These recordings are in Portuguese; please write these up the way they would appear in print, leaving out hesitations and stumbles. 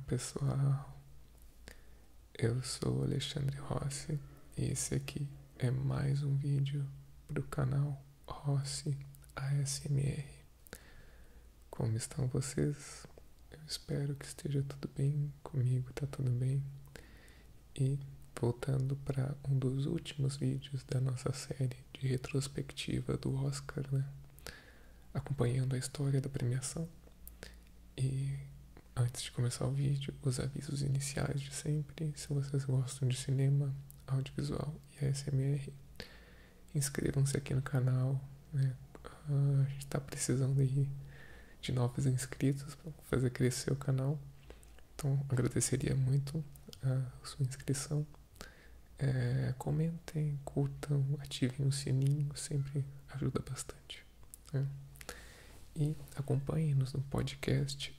Pessoal, eu sou Alexandre Rossi e esse aqui é mais um vídeo pro canal Rossi ASMR. Como estão vocês? Eu espero que esteja tudo bem, comigo tá tudo bem. E voltando para um dos últimos vídeos da nossa série de retrospectiva do Oscar, né? Acompanhando a história da premiação. E antes de começar o vídeo, os avisos iniciais de sempre. Se vocês gostam de cinema, audiovisual e ASMR, inscrevam-se aqui no canal, né? A gente está precisando aí de novos inscritos para fazer crescer o canal. Então agradeceria muito a sua inscrição. Comentem, curtam, ativem o sininho, sempre ajuda bastante, né? E acompanhem-nos no podcast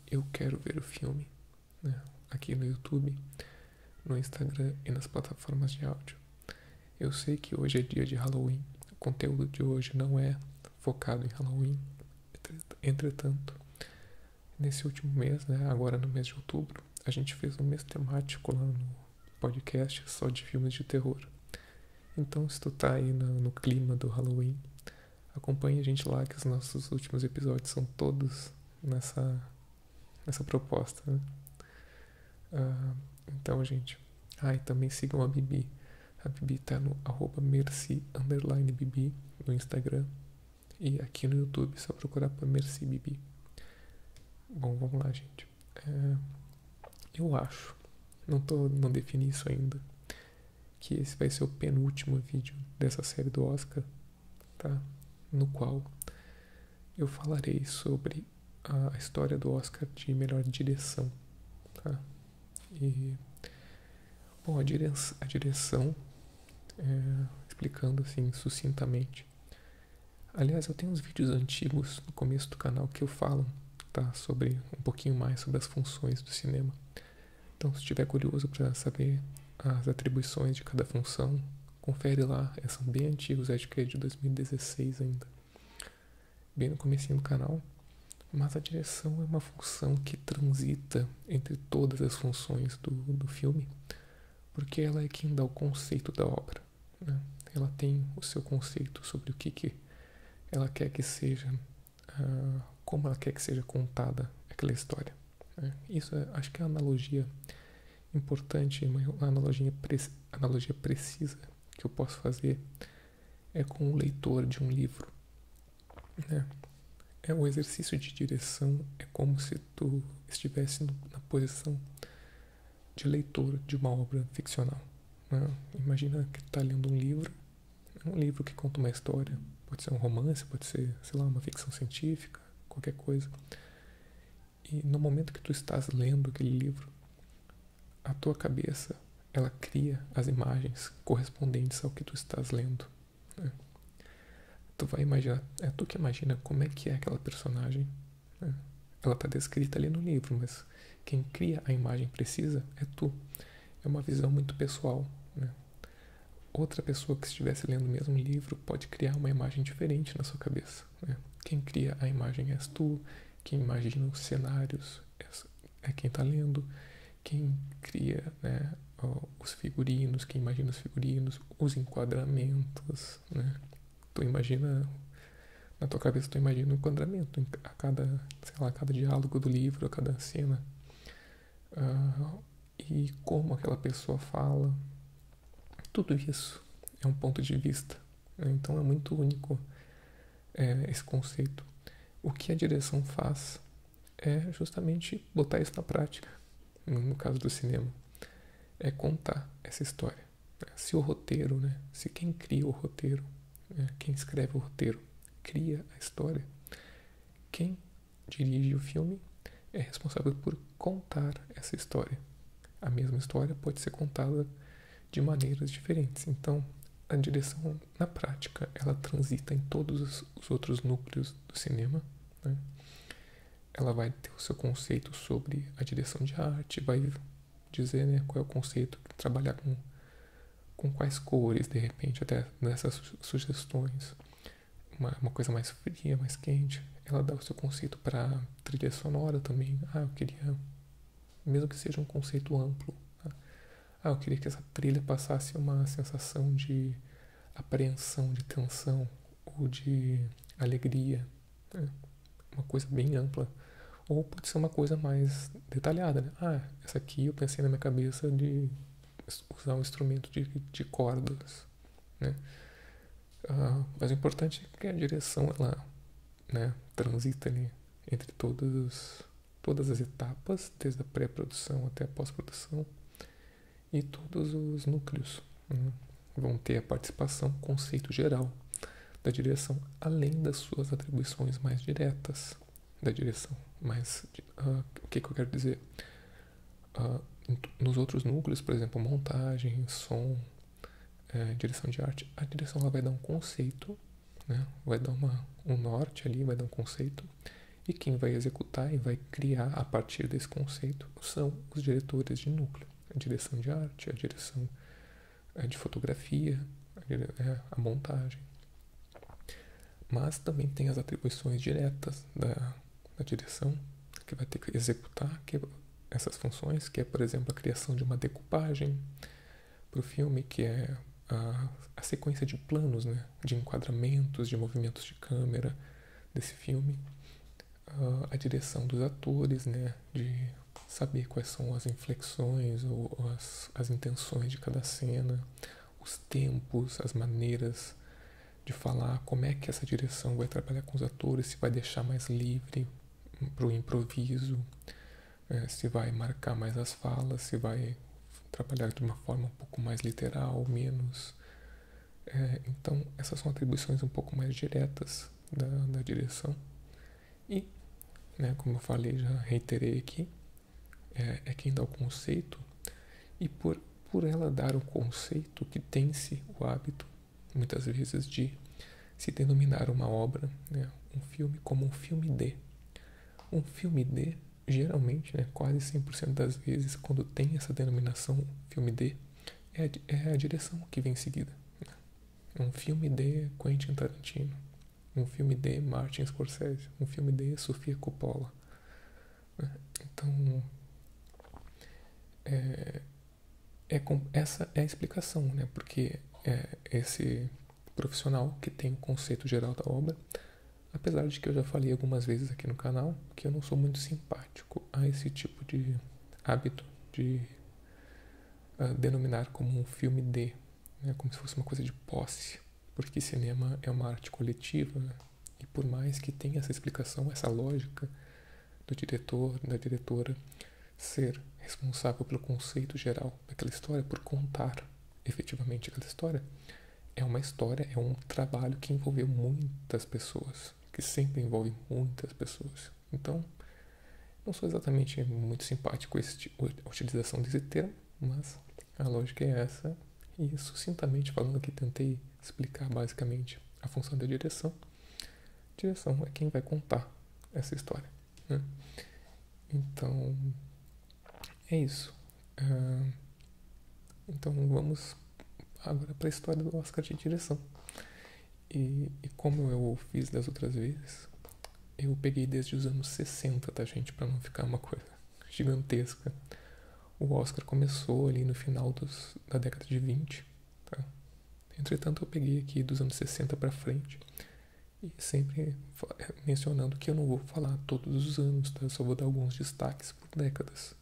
@eu quero ver o filme, né? Aqui no YouTube, no Instagram e nas plataformas de áudio. Eu sei que hoje é dia de Halloween, o conteúdo de hoje não é focado em Halloween. Entretanto, nesse último mês, né, agora no mês de outubro, a gente fez um mês temático lá no podcast só de filmes de terror. Então, se tu tá aí no clima do Halloween, acompanhe a gente lá, que os nossos últimos episódios são todos nessa proposta, né? Então, gente. E também sigam a Bibi. A Bibi tá no @merci_bibi no Instagram. E aqui no YouTube, só procurar por Merci Bibi. Bom, vamos lá, gente. Eu acho, não defini isso ainda, que esse vai ser o penúltimo vídeo dessa série do Oscar, tá? No qual eu falarei sobre a história do Oscar de melhor direção, tá? E, bom, a direção, explicando assim sucintamente. Aliás, eu tenho uns vídeos antigos no começo do canal que eu falo, tá? Sobre um pouquinho mais sobre as funções do cinema. Então, se estiver curioso para saber as atribuições de cada função, confere lá. São bem antigos, acho que é de 2016 ainda. Bem no comecinho do canal. Mas a direção é uma função que transita entre todas as funções do filme, porque ela é quem dá o conceito da obra, né? Ela tem o seu conceito sobre o que ela quer que seja, como ela quer que seja contada aquela história, né? Isso acho que é uma analogia importante, uma analogia precisa que eu posso fazer é com o leitor de um livro, né? O exercício de direção é como se tu estivesse na posição de leitor de uma obra ficcional, né? Imagina que tu tá lendo um livro que conta uma história, pode ser um romance, pode ser, sei lá, uma ficção científica, qualquer coisa. E no momento que tu estás lendo aquele livro, a tua cabeça, ela cria as imagens correspondentes ao que tu estás lendo, né? Tu vai imaginar, é tu que imagina como é que é aquela personagem, né? Ela está descrita ali no livro, mas quem cria a imagem precisa é tu. É uma visão muito pessoal, né? Outra pessoa que estivesse lendo o mesmo livro pode criar uma imagem diferente na sua cabeça, né? Quem cria a imagem és tu, quem imagina os cenários é quem está lendo, quem cria, né, os figurinos, quem imagina os figurinos, os enquadramentos, né? Tu imagina, na tua cabeça tu imagina um enquadramento a cada, sei lá, a cada diálogo do livro, a cada cena, e como aquela pessoa fala. Tudo isso é um ponto de vista, né? Então é muito único, esse conceito. O que a direção faz é justamente botar isso na prática, no caso do cinema, é contar essa história. Se o roteiro, né, se quem cria o roteiro, quem escreve o roteiro cria a história, quem dirige o filme é responsável por contar essa história. A mesma história pode ser contada de maneiras diferentes. Então, a direção, na prática, ela transita em todos os outros núcleos do cinema, né? Ela vai ter o seu conceito sobre a direção de arte, vai dizer, né, qual é o conceito, trabalhar com quais cores, de repente, até nessas sugestões. Uma coisa mais fria, mais quente. Ela dá o seu conceito para trilha sonora também. Eu queria mesmo que seja um conceito amplo. Tá? Eu queria que essa trilha passasse uma sensação de apreensão, de tensão ou de alegria, né? Uma coisa bem ampla. Ou pode ser uma coisa mais detalhada, né? Essa aqui eu pensei na minha cabeça de usar um instrumento de cordas, né? Mas o importante é que a direção, ela, né, transita ali entre todas as etapas, desde a pré-produção até a pós-produção, e todos os núcleos, né, vão ter a participação, conceito geral da direção, além das suas atribuições mais diretas da direção. Mas o que eu quero dizer? Nos outros núcleos, por exemplo, montagem, som, direção de arte, a direção ela vai dar um conceito, né? Vai dar um norte ali, vai dar um conceito, e quem vai executar e vai criar a partir desse conceito são os diretores de núcleo. A direção de arte, a direção de fotografia, a montagem. Mas também tem as atribuições diretas da direção, que vai ter que executar essas funções, que é, por exemplo, a criação de uma decupagem para o filme, que é a sequência de planos, né, de enquadramentos, de movimentos de câmera desse filme, a direção dos atores, né, de saber quais são as inflexões ou as intenções de cada cena, os tempos, as maneiras de falar, como é que essa direção vai trabalhar com os atores, se vai deixar mais livre para o improviso, se vai marcar mais as falas, se vai trabalhar de uma forma um pouco mais literal, menos. Então, essas são atribuições um pouco mais diretas da direção. E, né, como eu falei, já reiterei aqui, é quem dá o conceito, e por ela dar o conceito, que tem-se o hábito, muitas vezes, de se denominar uma obra, né, um filme, como um filme D. Um filme D, geralmente, né, quase 100% das vezes, quando tem essa denominação filme D, é a direção que vem em seguida. Um filme de Quentin Tarantino, um filme de Martin Scorsese, um filme de Sofia Coppola. Então, essa é a explicação, né? Porque esse profissional que tem o conceito geral da obra, apesar de que eu já falei algumas vezes aqui no canal que eu não sou muito simpático a esse tipo de hábito de denominar como um filme de, né? Como se fosse uma coisa de posse, porque cinema é uma arte coletiva, né? E por mais que tenha essa explicação, essa lógica do diretor, da diretora ser responsável pelo conceito geral daquela história, por contar efetivamente aquela história, é uma história, é um trabalho que envolveu muitas pessoas, que sempre envolve muitas pessoas. Então, não sou exatamente muito simpático com a utilização desse termo, mas a lógica é essa, e sucintamente falando aqui, tentei explicar basicamente a função da direção. A direção é quem vai contar essa história, né? Então, é isso. Então, vamos agora para a história do Oscar de direção. E como eu fiz das outras vezes, eu peguei desde os anos 60, tá, gente? Para não ficar uma coisa gigantesca. O Oscar começou ali no final da década de 20, tá? Entretanto, eu peguei aqui dos anos 60 para frente. E sempre mencionando que eu não vou falar todos os anos, tá? Eu só vou dar alguns destaques por décadas.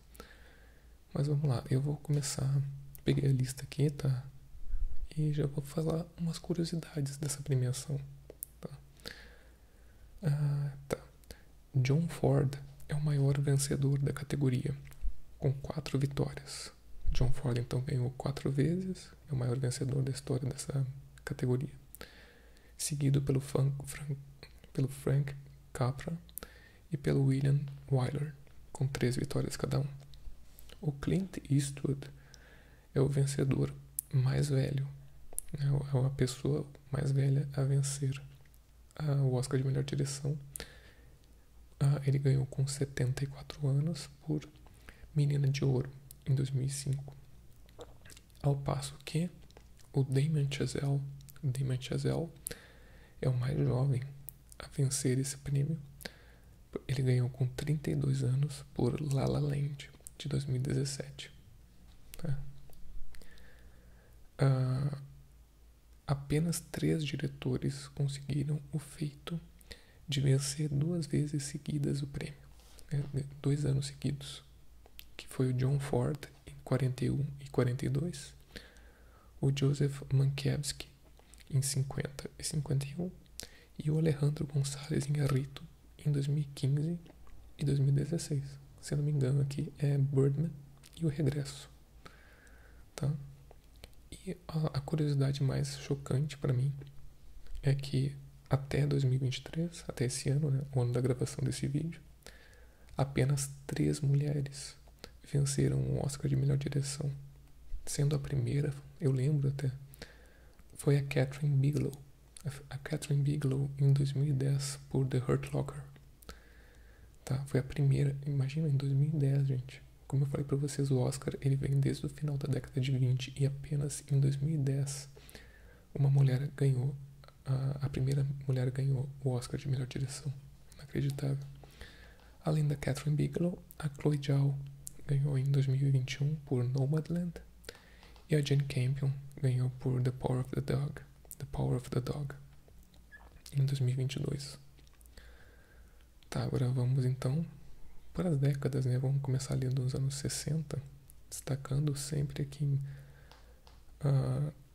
Mas vamos lá, eu vou começar. Peguei a lista aqui, tá? E já vou falar umas curiosidades dessa premiação, tá? Tá. John Ford é o maior vencedor da categoria, com 4 vitórias. John Ford então ganhou 4 vezes, é o maior vencedor da história dessa categoria. Seguido pelo Frank Capra e pelo William Wyler, com 3 vitórias cada um. O Clint Eastwood é o vencedor mais velho, é a pessoa mais velha a vencer o Oscar de melhor direção. Ele ganhou com 74 anos por Menina de Ouro, em 2005. Ao passo que o Damien Chazelle é o mais jovem a vencer esse prêmio. Ele ganhou com 32 anos por La La Land, de 2017. Tá? Apenas 3 diretores conseguiram o feito de vencer 2 vezes seguidas o prêmio, 2 anos seguidos, que foi o John Ford em 41 e 42, o Joseph Mankiewicz em 50 e 51 e o Alejandro González Iñárritu em 2015 e 2016. Se eu não me engano, aqui é Birdman e O Regresso. Tá? E a curiosidade mais chocante para mim é que até 2023, até esse ano, né, o ano da gravação desse vídeo, apenas 3 mulheres venceram o Oscar de melhor direção. Sendo a primeira, eu lembro até, foi a Catherine Bigelow. A Catherine Bigelow em 2010 por The Hurt Locker. Tá? Foi a primeira, imagina, em 2010, gente. Como eu falei pra vocês, o Oscar ele vem desde o final da década de 20 e apenas em 2010 uma mulher ganhou, a primeira mulher ganhou o Oscar de melhor direção. Inacreditável. Além da Catherine Bigelow, a Chloe Zhao ganhou em 2021 por Nomadland e a Jane Campion ganhou por The Power of the Dog em 2022. Tá, agora vamos então para as décadas, né? Vamos começar ali nos anos 60, destacando sempre aqui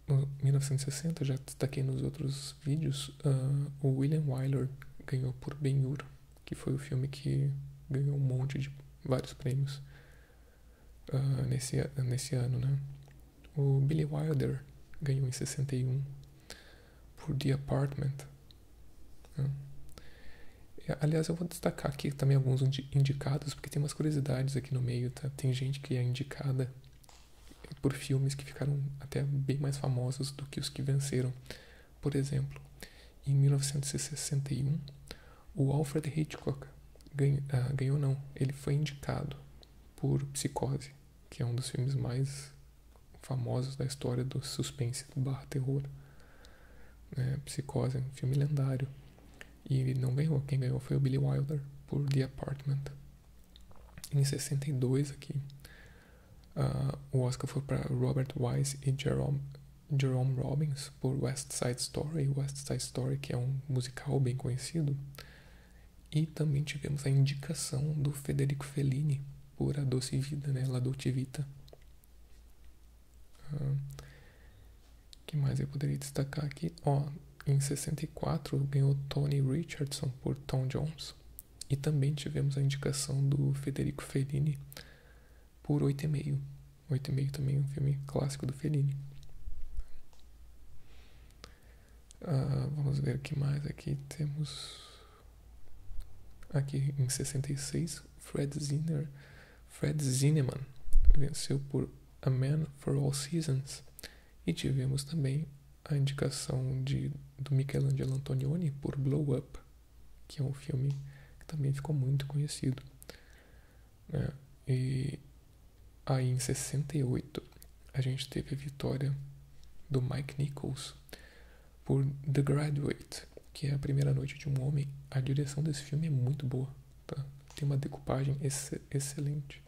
em 1960, já destaquei nos outros vídeos, o William Wyler ganhou por Ben-Hur, que foi o filme que ganhou um monte de vários prêmios nesse ano, né? O Billy Wilder ganhou em 61 por The Apartment. Aliás, eu vou destacar aqui também alguns indicados, porque tem umas curiosidades aqui no meio, tá? Tem gente que é indicada por filmes que ficaram até bem mais famosos do que os que venceram. Por exemplo, em 1961, o Alfred Hitchcock ele foi indicado por Psicose, que é um dos filmes mais famosos da história do suspense / terror. Psicose é um filme lendário. E ele não ganhou. Quem ganhou foi o Billy Wilder por The Apartment. Em 62 aqui, o Oscar foi para Robert Wise e Jerome Robbins por West Side Story. West Side Story, que é um musical bem conhecido. E também tivemos a indicação do Federico Fellini por A Doce Vida, né? La Dolce Vita. Que mais eu poderia destacar aqui? Em 64 ganhou Tony Richardson por Tom Jones. E também tivemos a indicação do Federico Fellini por 8,5. 8,5 também é um filme clássico do Fellini. Vamos ver o que mais aqui temos. Aqui em 66, Fred Zinnemann venceu por A Man for All Seasons. E tivemos também a indicação do Michelangelo Antonioni por Blow Up, que é um filme que também ficou muito conhecido. E aí em 68 a gente teve a vitória do Mike Nichols por The Graduate, que é A Primeira Noite de um Homem. A direção desse filme é muito boa, tá? Tem uma decupagem excelente.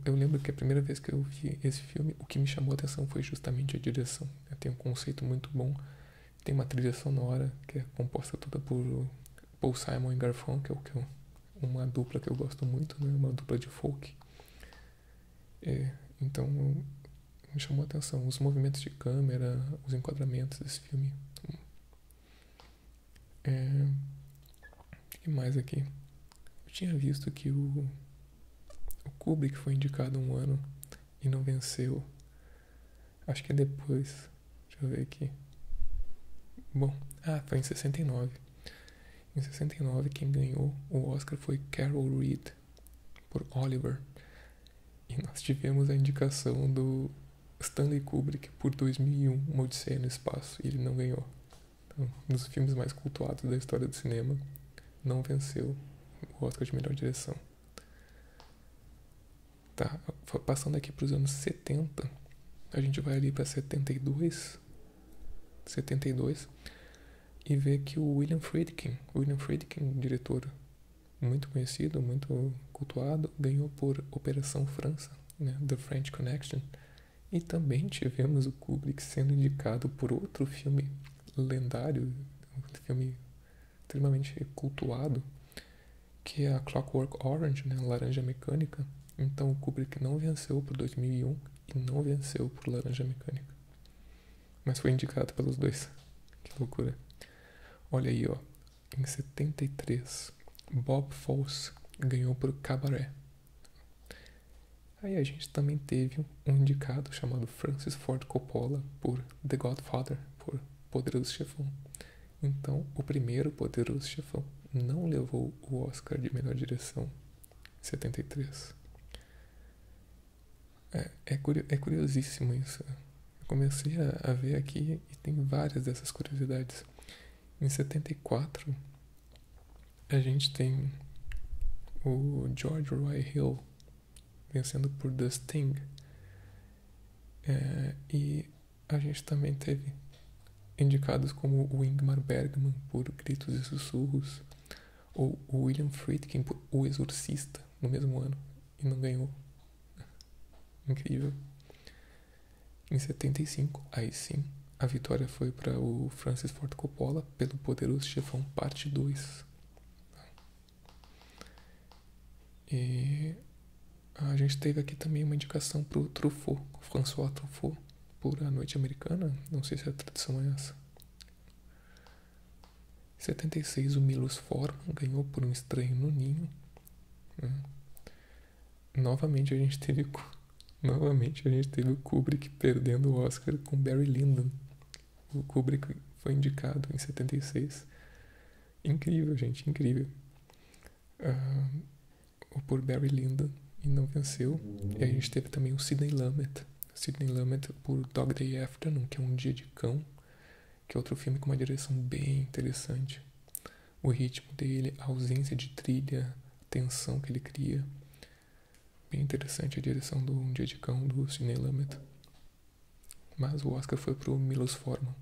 Eu lembro que a primeira vez que eu vi esse filme, o que me chamou a atenção foi justamente a direção. Tem um conceito muito bom, tem uma trilha sonora que é composta toda por Paul Simon e Garfunkel, que é uma dupla que eu gosto muito, né? Uma dupla de folk. Então me chamou a atenção os movimentos de câmera, os enquadramentos desse filme. O que mais aqui? Eu tinha visto que o Kubrick foi indicado um ano e não venceu. Acho que é depois. Deixa eu ver aqui. Bom, foi em 69. Em 69 quem ganhou o Oscar foi Carol Reed por Oliver. E nós tivemos a indicação do Stanley Kubrick por 2001, Uma Odisseia no Espaço, e ele não ganhou. Então, um dos filmes mais cultuados da história do cinema, não venceu o Oscar de melhor direção. Tá, passando aqui para os anos 70, a gente vai ali para 72 e vê que o William Friedkin, diretor muito conhecido, muito cultuado, ganhou por Operação França, né, The French Connection. E também tivemos o Kubrick sendo indicado por outro filme lendário, um filme extremamente cultuado, que é a Clockwork Orange, né, Laranja Mecânica. Então o Kubrick não venceu por 2001 e não venceu por Laranja Mecânica. Mas foi indicado pelos dois. Que loucura. Olha aí, ó. Em 73, Bob Fosse ganhou por Cabaret. Aí a gente também teve um indicado chamado Francis Ford Coppola por The Godfather, por Poderoso Chefão. Então, o primeiro Poderoso Chefão não levou o Oscar de melhor direção em 73. É curiosíssimo isso. Eu comecei a ver aqui e tem várias dessas curiosidades. Em 74, a gente tem o George Roy Hill vencendo por The Sting. E a gente também teve indicados como o Ingmar Bergman por Gritos e Sussurros, ou o William Friedkin por O Exorcista no mesmo ano e não ganhou. Incrível. Em 75, aí sim, a vitória foi para o Francis Ford Coppola pelo Poderoso Chefão Parte 2. E a gente teve aqui também uma indicação para o Truffaut, François Truffaut, por A Noite Americana. Não sei se a tradução é essa. Em 76, o Milos Forman ganhou por Um Estranho no Ninho. Novamente a gente teve o Kubrick perdendo o Oscar com Barry Lyndon. O Kubrick foi indicado em 76. Incrível, gente, incrível. Por Barry Lyndon e não venceu. E a gente teve também o Sidney Lumet. Sidney Lumet por Dog Day Afternoon, que é Um Dia de Cão, que é outro filme com uma direção bem interessante. O ritmo dele, a ausência de trilha, a tensão que ele cria. Bem interessante a direção do Um Dia de Cão, do Sidney Lumet. Mas o Oscar foi pro Milos Forman.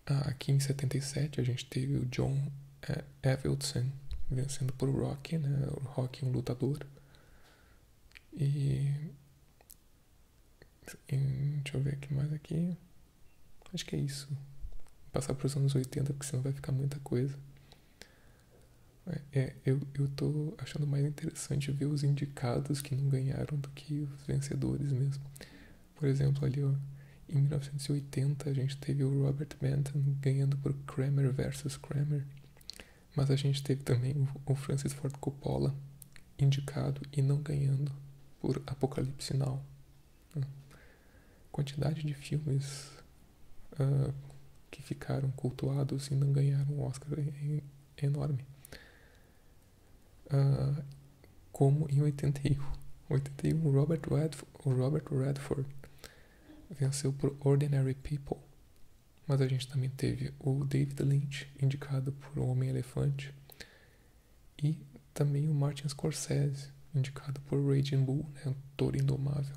Aqui em 77 a gente teve o John Avildsen vencendo por Rocky, né? O Rocky, um lutador. E deixa eu ver o que mais aqui. Acho que é isso. Vou passar para os anos 80, porque senão vai ficar muita coisa. Eu tô achando mais interessante ver os indicados que não ganharam do que os vencedores mesmo. Por exemplo, ali, ó, em 1980 a gente teve o Robert Benton ganhando por Kramer vs. Kramer. Mas a gente teve também o Francis Ford Coppola indicado e não ganhando por Apocalipse Now. Quantidade de filmes que ficaram cultuados e não ganharam o Oscar é enorme. Como em 81 o Robert Redford venceu por Ordinary People. Mas a gente também teve o David Lynch indicado por O Homem-Elefante e também o Martin Scorsese indicado por Raging Bull, né, o Touro Indomável.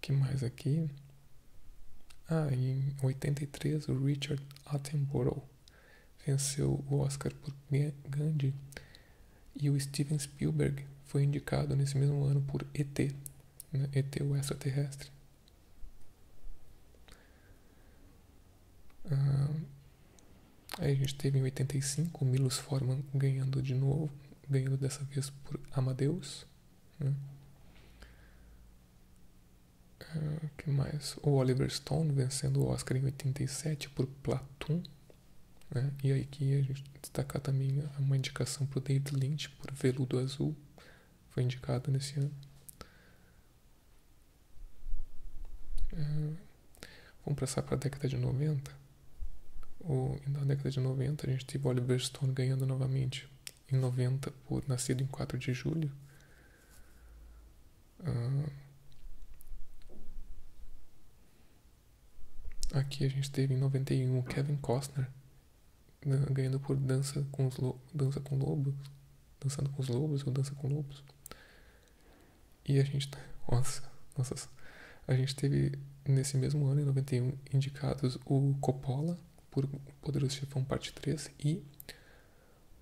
Que mais aqui? Em 83 o Richard Attenborough venceu o Oscar por Gandhi e o Steven Spielberg foi indicado nesse mesmo ano por E.T., né? E.T. o Extraterrestre. Aí a gente teve em 85 o Milos Forman ganhando de novo, ganhando dessa vez por Amadeus, né? Que mais? O Oliver Stone vencendo o Oscar em 87 por Platoon, né? E aí aqui a gente destacar também uma indicação para o David Lynch por Veludo Azul, foi indicado nesse ano. Vamos passar para a década de 90. Na década de 90 a gente teve Oliver Stone ganhando novamente em 90 por Nascido em 4 de Julho. Aqui a gente teve em 91 o Kevin Costner ganhando por Dançando com os Lobos ou Dança com Lobos. E a gente a gente teve nesse mesmo ano, em 91, indicados o Coppola por Poderoso Chefão Parte 3 e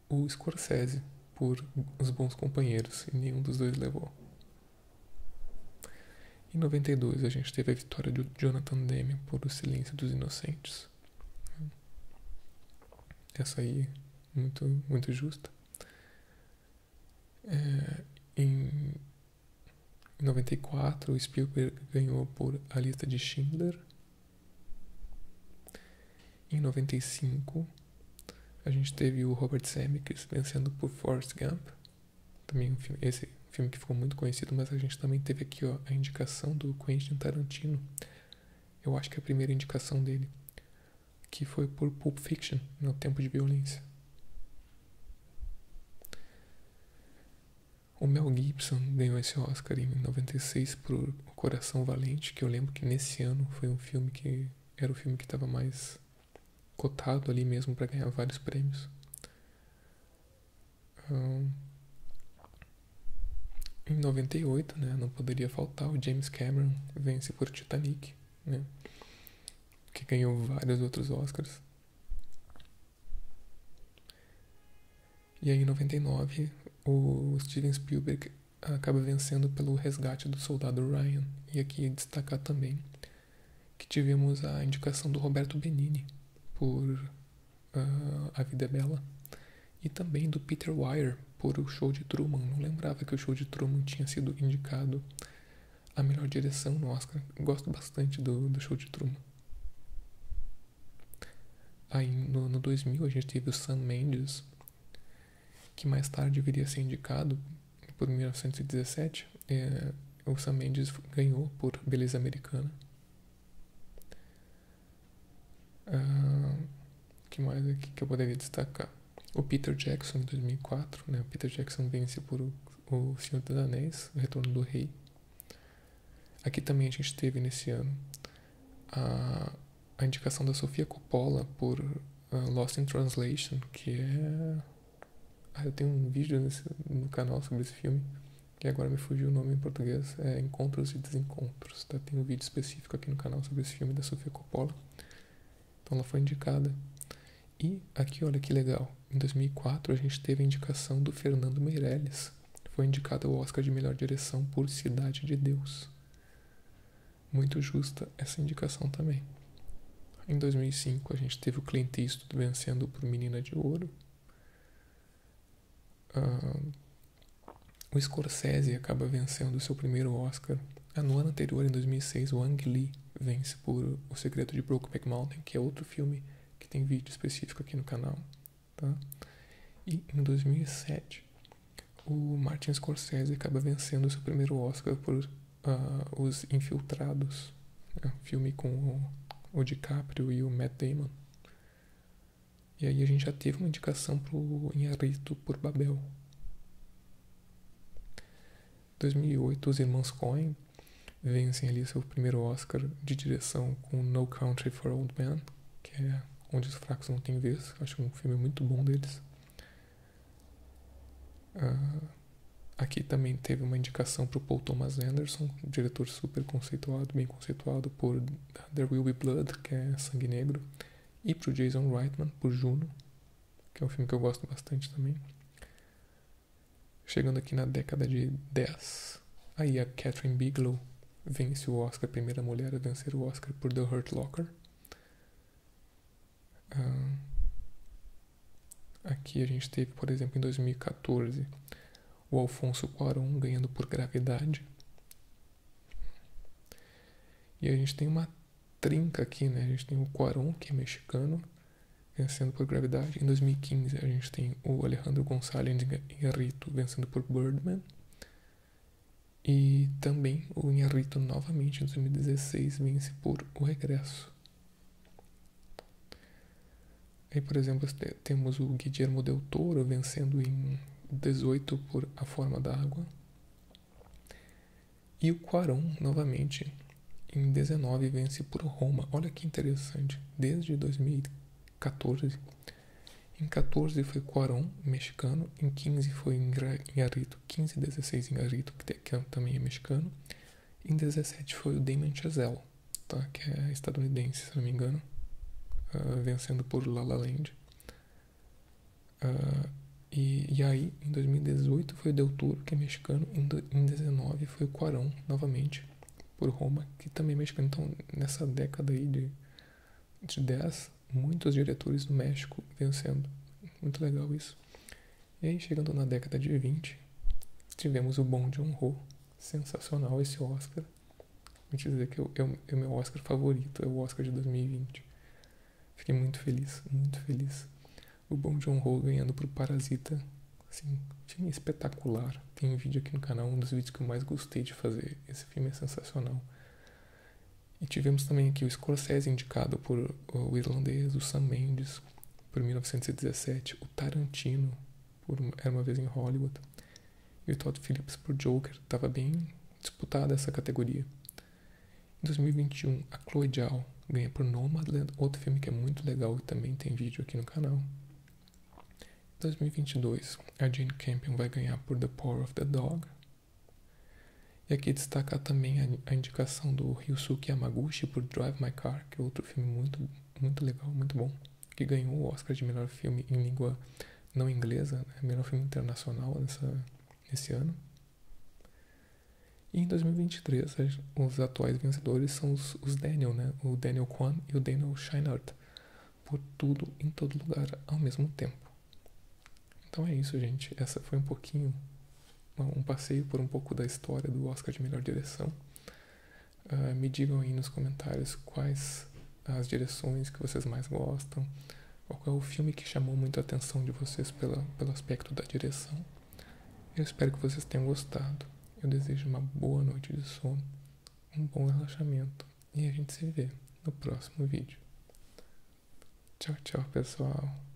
o Scorsese por Os Bons Companheiros, e nenhum dos dois levou. Em 92 a gente teve a vitória de Jonathan Demme por O Silêncio dos Inocentes. Essa aí, muito, muito justa. Em 94 o Spielberg ganhou por A Lista de Schindler. Em 95 a gente teve o Robert Zemeckis vencendo por Forrest Gump. Também esse filme que ficou muito conhecido, mas a gente também teve aqui a indicação do Quentin Tarantino. Eu acho que é a primeira indicação dele, que foi por Pulp Fiction, no Tempo de Violência. O Mel Gibson ganhou esse Oscar em 96 por O Coração Valente, que eu lembro que nesse ano foi um filme que era o filme que estava mais cotado ali mesmo para ganhar vários prêmios. Em 98, né, não poderia faltar, o James Cameron vence por Titanic, né, que ganhou vários outros Oscars. E aí em 99 o Steven Spielberg acaba vencendo pelo Resgate do Soldado Ryan. E aqui destacar também que tivemos a indicação do Roberto Benigni por A Vida é Bela, e também do Peter Weir por O Show de Truman. Não lembrava que O Show de Truman tinha sido indicado a melhor direção no Oscar. Gosto bastante do Show de Truman. Aí no 2000 a gente teve o Sam Mendes, que mais tarde viria a ser indicado por 1917. O Sam Mendes ganhou por Beleza Americana. Que mais aqui que eu poderia destacar? O Peter Jackson em 2004, né? O Peter Jackson vence por O Senhor dos Anéis, O Retorno do Rei. Aqui também a gente teve nesse ano a indicação da Sofia Coppola por Lost in Translation, que é... eu tenho um vídeo no canal sobre esse filme, que agora me fugiu o nome em português, é Encontros e Desencontros, tá? Tem um vídeo específico aqui no canal sobre esse filme da Sofia Coppola. Então ela foi indicada. E aqui, olha que legal, em 2004 a gente teve a indicação do Fernando Meirelles. Foi indicado ao Oscar de Melhor Direção por Cidade de Deus. Muito justa essa indicação também. Em 2005 a gente teve o Clint Eastwood vencendo por Menina de Ouro. O Scorsese acaba vencendo o seu primeiro Oscar. No ano anterior, em 2006, o Ang Lee vence por O Segredo de Brokeback Mountain, que é outro filme que tem vídeo específico aqui no canal, tá? E em 2007 o Martin Scorsese acaba vencendo o seu primeiro Oscar por Os Infiltrados, filme com o DiCaprio e o Matt Damon. E aí a gente já teve uma indicação pro Inharrito por Babel. Em 2008 os irmãos Coen vencem ali seu primeiro Oscar de direção com No Country for Old Men, que é Onde os Fracos Não Têm Vez. Acho um filme muito bom deles. Aqui também teve uma indicação para o Paul Thomas Anderson, diretor super conceituado, bem conceituado por There Will Be Blood, que é Sangue Negro, e para o Jason Reitman por Juno, que é um filme que eu gosto bastante também. Chegando aqui na década de 10, aí a Catherine Bigelow vence o Oscar, a primeira mulher a vencer o Oscar por The Hurt Locker. Aqui a gente teve, por exemplo, em 2014, o Alfonso Cuarón ganhando por Gravidade. E a gente tem uma trinca aqui, né? A gente tem o Cuarón, que é mexicano, vencendo por Gravidade. Em 2015 a gente tem o Alejandro González Iñárritu vencendo por Birdman. E também o Iñárritu novamente em 2016 vence por O Regresso. Aí, por exemplo, temos o Guillermo del Toro vencendo em 18 por A Forma da Água. E o Cuarón, novamente, em 19 vence por Roma. Olha que interessante. Desde 2014. Em 14 foi Cuarón, mexicano. Em 15 foi Iñárritu. 15 e 16 Iñárritu, que também é mexicano. Em 17 foi o Damien Chazelle, tá? Que é estadunidense, se não me engano, vencendo por La La Land. E aí, em 2018 foi o Del Toro, que é mexicano. Em 2019 foi o Cuarón, novamente, por Roma, que também é mexicano. Então, nessa década aí de 10, muitos diretores do México vencendo. Muito legal isso. E aí, chegando na década de 20, tivemos o Bong Joon-ho. Sensacional esse Oscar. Vou te dizer que é o meu Oscar favorito, é o Oscar de 2020. Fiquei muito feliz, muito feliz. O Bong Joon-ho ganhando por Parasita, assim, filme espetacular. Tem um vídeo aqui no canal, um dos vídeos que eu mais gostei de fazer. Esse filme é sensacional. E tivemos também aqui o Scorsese indicado por o irlandês, o Sam Mendes, por 1917, o Tarantino por Era Uma Vez em Hollywood, e o Todd Phillips por Joker. Tava bem disputada essa categoria. Em 2021, a Chloe Zhao ganha por Nomadland, outro filme que é muito legal e também tem vídeo aqui no canal. Em 2022, a Jane Campion vai ganhar por The Power of the Dog. E aqui destacar também a indicação do Ryusuke Yamaguchi por Drive My Car, que é outro filme muito, muito legal, muito bom, que ganhou o Oscar de melhor filme em língua não inglesa, né? Melhor filme internacional nesse ano. E em 2023, os atuais vencedores são os Daniel, né? O Daniel Kwan e o Daniel Scheinert, por Tudo em Todo Lugar ao mesmo tempo. Então é isso, gente. Essa foi um passeio por um pouco da história do Oscar de melhor direção. Me digam aí nos comentários quais as direções que vocês mais gostam, ou qual é o filme que chamou muito a atenção de vocês pelo aspecto da direção. Eu espero que vocês tenham gostado. Eu desejo uma boa noite de sono, um bom relaxamento, e a gente se vê no próximo vídeo. Tchau, tchau, pessoal.